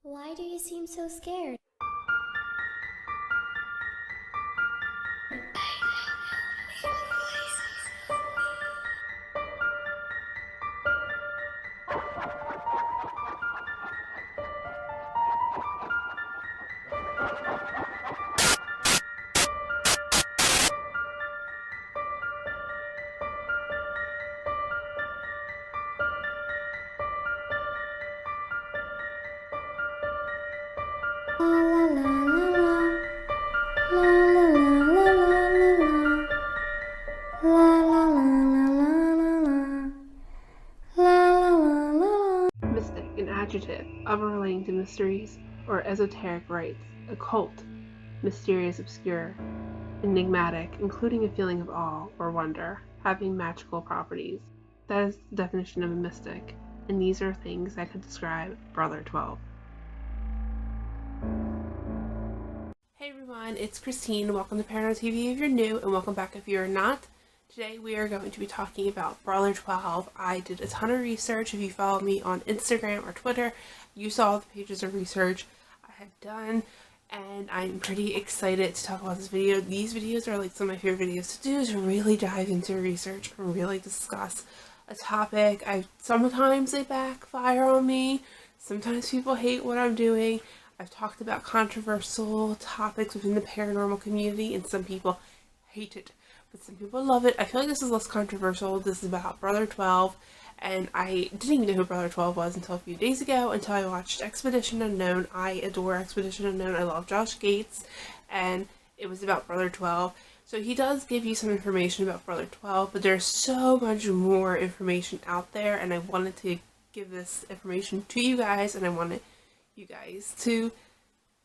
Why do you seem so scared? La la la la la la la la la la. Mystic, an adjective, other relating to mysteries or esoteric rites, occult, mysterious, obscure, enigmatic, including a feeling of awe or wonder, having magical properties. That is the definition of a mystic, and these are things that could describe Brother 12. Hey everyone, it's Christine. Welcome to ParanormalTV if you're new, and welcome back if you're not. Today we are going to be talking about Brother 12. I did a ton of research. If you follow me on Instagram or Twitter, you saw the pages of research I had done, and I'm pretty excited to talk about this video. These videos are like some of my favorite videos to do, is really dive into research and really discuss a topic. Sometimes they backfire on me. Sometimes people hate what I'm doing. I've talked about controversial topics within the paranormal community, and some people hate it, but some people love it. I feel like this is less controversial. This is about Brother 12, and I didn't even know who Brother 12 was until a few days ago, until I watched Expedition Unknown. I adore Expedition Unknown. I love Josh Gates, and it was about Brother 12. So he does give you some information about Brother 12, but there's so much more information out there, and I wanted to give this information to you guys, and I wanted you guys to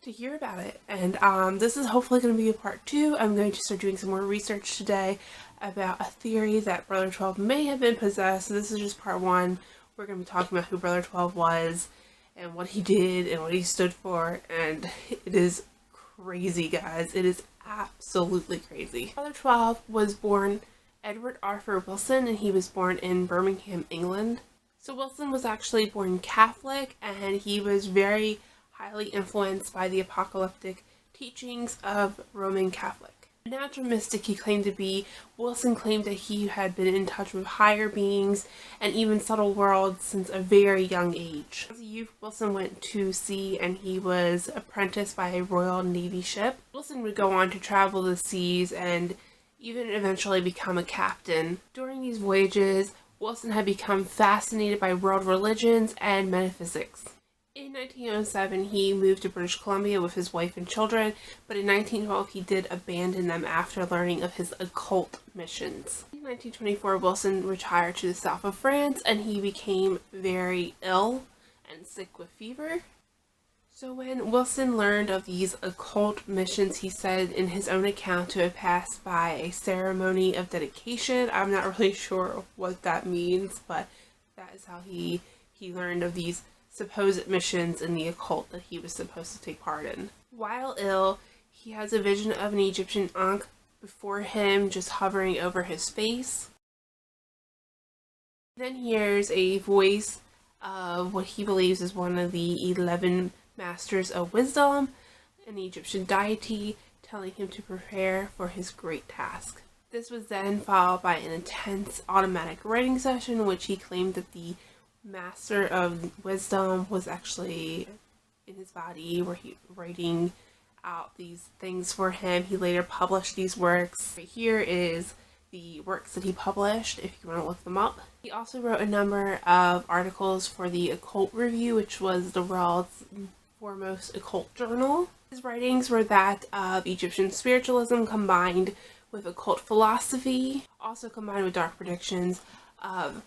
hear about it. And this is hopefully going to be a part 2. I'm going to start doing some more research today about a theory that Brother 12 may have been possessed. So this is just part 1. We're going to be talking about who Brother 12 was and what he did and what he stood for, and it is crazy, guys. It is absolutely crazy. Brother 12 was born Edward Arthur Wilson, and he was born in Birmingham, England. So Wilson was actually born Catholic, and he was very highly influenced by the apocalyptic teachings of Roman Catholic. A natural mystic he claimed to be, Wilson claimed that he had been in touch with higher beings and even subtle worlds since a very young age. As a youth, Wilson went to sea, and he was apprenticed by a Royal Navy ship. Wilson would go on to travel the seas and even eventually become a captain. During these voyages, Wilson had become fascinated by world religions and metaphysics. In 1907, he moved to British Columbia with his wife and children, but in 1912 he did abandon them after learning of his occult missions. In 1924, Wilson retired to the south of France, and he became very ill and sick with fever. So when Wilson learned of these occult missions, he said in his own account to have passed by a ceremony of dedication. I'm not really sure what that means, but that is how he learned of these supposed missions in the occult that he was supposed to take part in. While ill, he has a vision of an Egyptian ankh before him, just hovering over his face. He then hears a voice of what he believes is one of the 11 masters of wisdom, an Egyptian deity, telling him to prepare for his great task. This was then followed by an intense automatic writing session, in which he claimed that the master of wisdom was actually in his body, where he writing out these things for him. He later published these works. Right here is the works that he published, if you want to look them up. He also wrote a number of articles for the Occult Review, which was the world's foremost occult journal. His writings were that of Egyptian spiritualism combined with occult philosophy, also combined with dark predictions of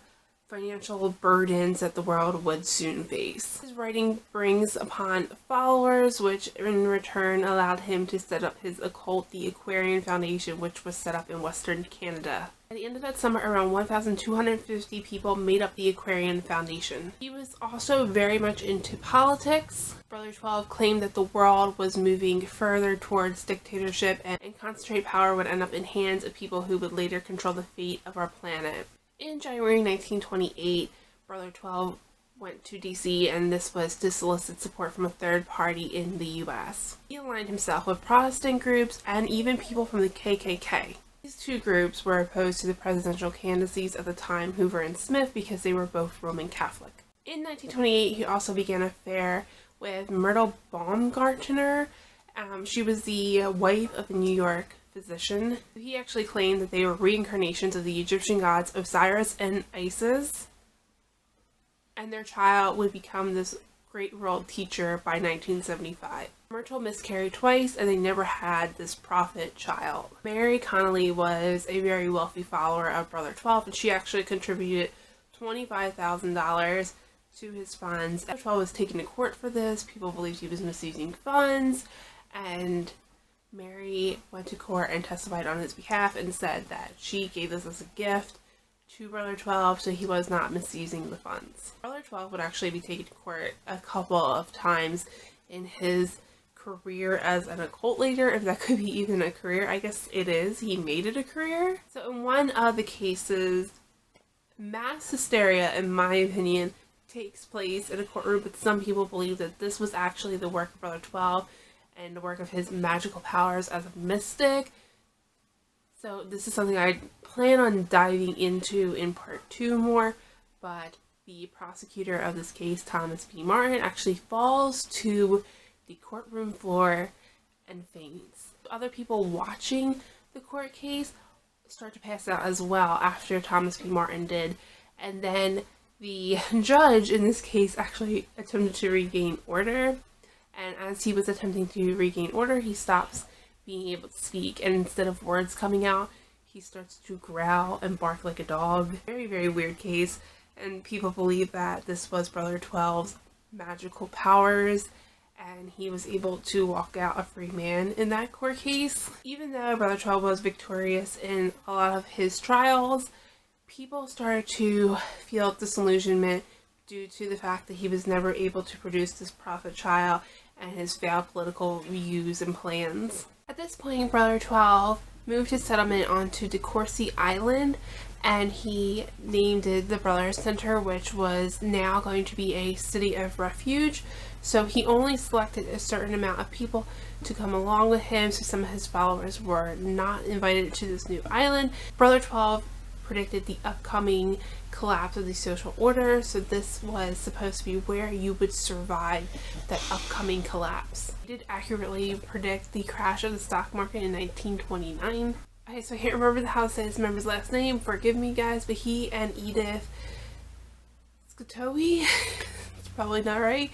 financial burdens that the world would soon face. His writing brings upon followers, which in return allowed him to set up his occult, the Aquarian Foundation, which was set up in Western Canada. At the end of that summer, around 1,250 people made up the Aquarian Foundation. He was also very much into politics. Brother 12 claimed that the world was moving further towards dictatorship, and concentrated power would end up in hands of people who would later control the fate of our planet. In January 1928, Brother 12 went to DC, and this was to solicit support from a third party in the US. He aligned himself with Protestant groups and even people from the KKK. These two groups were opposed to the presidential candidacies at the time, Hoover and Smith, because they were both Roman Catholic. In 1928, he also began an affair with Myrtle Baumgartner. She was the wife of a New York physician. He actually claimed that they were reincarnations of the Egyptian gods Osiris and Isis, and their child would become this great world teacher by 1975. Myrtle miscarried twice, and they never had this prophet child. Mary Connolly was a very wealthy follower of Brother 12, and she actually contributed $25,000 to his funds. Brother 12 was taken to court for this. People believed he was misusing funds, and Mary went to court and testified on his behalf and said that she gave this as a gift to Brother 12, so he was not misusing the funds. Brother 12 would actually be taken to court a couple of times in his career as an occult leader, if that could be even a career. I guess it is. He made it a career. So in one of the cases, mass hysteria, in my opinion, takes place in a courtroom, but some people believe that this was actually the work of Brother 12 and the work of his magical powers as a mystic. So this is something I plan on diving into in part 2 more, but the prosecutor of this case, Thomas B. Martin, actually falls to the courtroom floor and faints. Other people watching the court case start to pass out as well after Thomas B. Martin did, and then the judge in this case actually attempted to regain order, and as he was attempting to regain order, he stops being able to speak, and instead of words coming out, he starts to growl and bark like a dog. Very, very weird case, and people believe that this was Brother 12's magical powers, and he was able to walk out a free man in that court case. Even though Brother 12 was victorious in a lot of his trials, people started to feel disillusionment due to the fact that he was never able to produce this prophet child and his failed political views and plans. At this point, Brother 12 moved his settlement onto DeCourcy Island, and he named it the Brothers Center, which was now going to be a city of refuge. So he only selected a certain amount of people to come along with him, so some of his followers were not invited to this new island. Brother 12 predicted the upcoming collapse of the social order, so this was supposed to be where you would survive that upcoming collapse. He did accurately predict the crash of the stock market in 1929. Okay, so I can't remember the house's member's last name, forgive me guys, but he and Edith Scatoe, it's probably not right,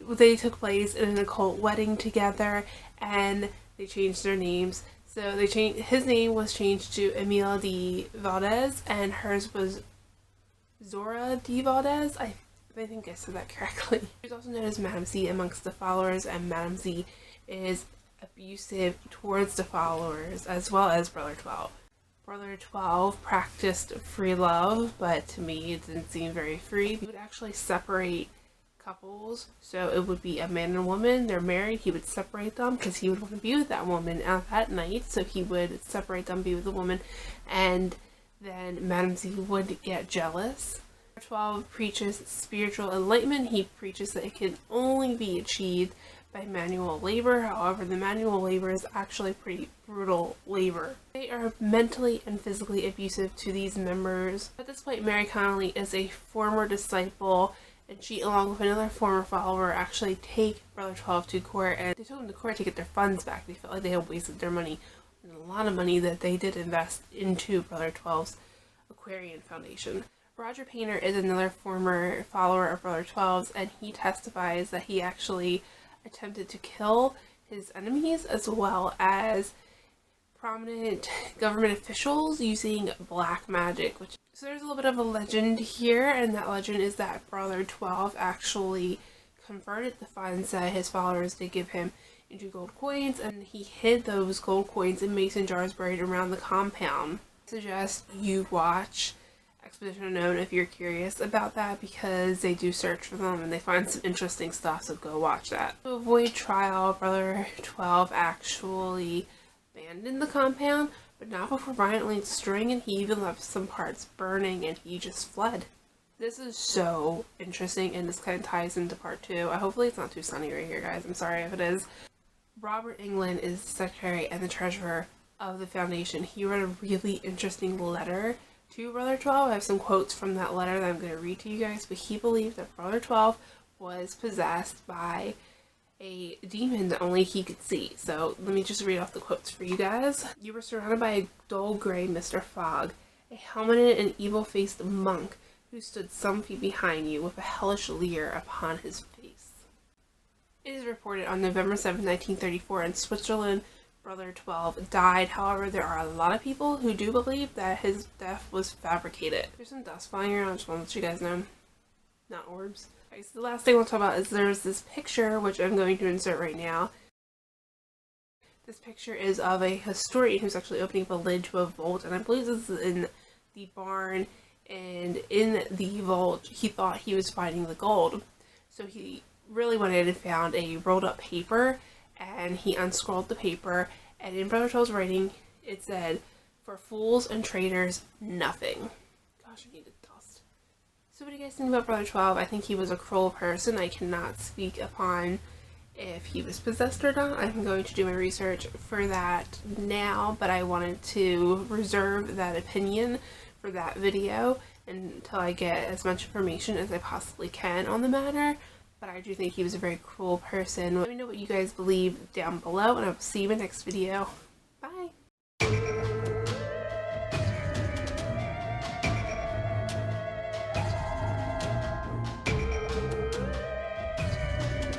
they took place in an occult wedding together, and they changed their names. So they changed, his name was changed to Emile de Valdez, and hers was Zora de Valdez. I think I said that correctly. She's also known as Madame Z amongst the followers, and Madame Z is abusive towards the followers as well as Brother 12. Brother 12 practiced free love, but to me it didn't seem very free. He would actually separate couples, so it would be a man and a woman, they're married, he would separate them because he would want to be with that woman at night, so he would separate them, be with the woman, and then Madame Z would get jealous. 12 preaches spiritual enlightenment. He preaches that it can only be achieved by manual labor. However, the manual labor is actually pretty brutal labor. They are mentally and physically abusive to these members. At this point, Mary Connolly is a former disciple, and she, along with another former follower, actually take Brother 12 to court, and they took him to court to get their funds back. They felt like they had wasted their money, and a lot of money that they did invest into Brother 12's Aquarian Foundation. Roger Painter is another former follower of Brother 12's, and he testifies that he actually attempted to kill his enemies as well as prominent government officials using black magic. So there's a little bit of a legend here, and that legend is that Brother 12 actually converted the funds that his followers did give him into gold coins, and he hid those gold coins in mason jars buried around the compound. I suggest you watch Expedition Unknown if you're curious about that, because they do search for them and they find some interesting stuff, so go watch that. To avoid trial, Brother 12 actually abandoned the compound, but not before violently destroying it. He even left some parts burning and he just fled. This is so interesting, and this kind of ties into part 2. Hopefully it's not too sunny right here, guys. I'm sorry if it is. Robert England is the secretary and the treasurer of the foundation. He wrote a really interesting letter to Brother 12. I have some quotes from that letter that I'm going to read to you guys, but he believed that Brother 12 was possessed by a demon that only he could see. So let me just read off the quotes for you guys. You were surrounded by a dull gray Mr. Fogg, a helmeted and evil-faced monk who stood some feet behind you with a hellish leer upon his face. It is reported on November 7, 1934 in Switzerland, Brother 12 died. However, there are a lot of people who do believe that his death was fabricated. There's some dust flying around, I just want to let you guys know. Not orbs. Okay, so the last thing I want to talk about is there's this picture, which I'm going to insert right now. This picture is of a historian who's actually opening up a lid to a vault, and I believe this is in the barn, and in the vault he thought he was finding the gold. So he really went in and found a rolled up paper, and he unscrolled the paper, and in Brother 12's writing it said, "For fools and traitors, nothing." Gosh, I need to dust. So what do you guys think about Brother 12? I think he was a cruel person. I cannot speak upon if he was possessed or not. I'm going to do my research for that now, but I wanted to reserve that opinion for that video until I get as much information as I possibly can on the matter. But I do think he was a very cruel person. Let me know what you guys believe down below, and I will see you in the next video.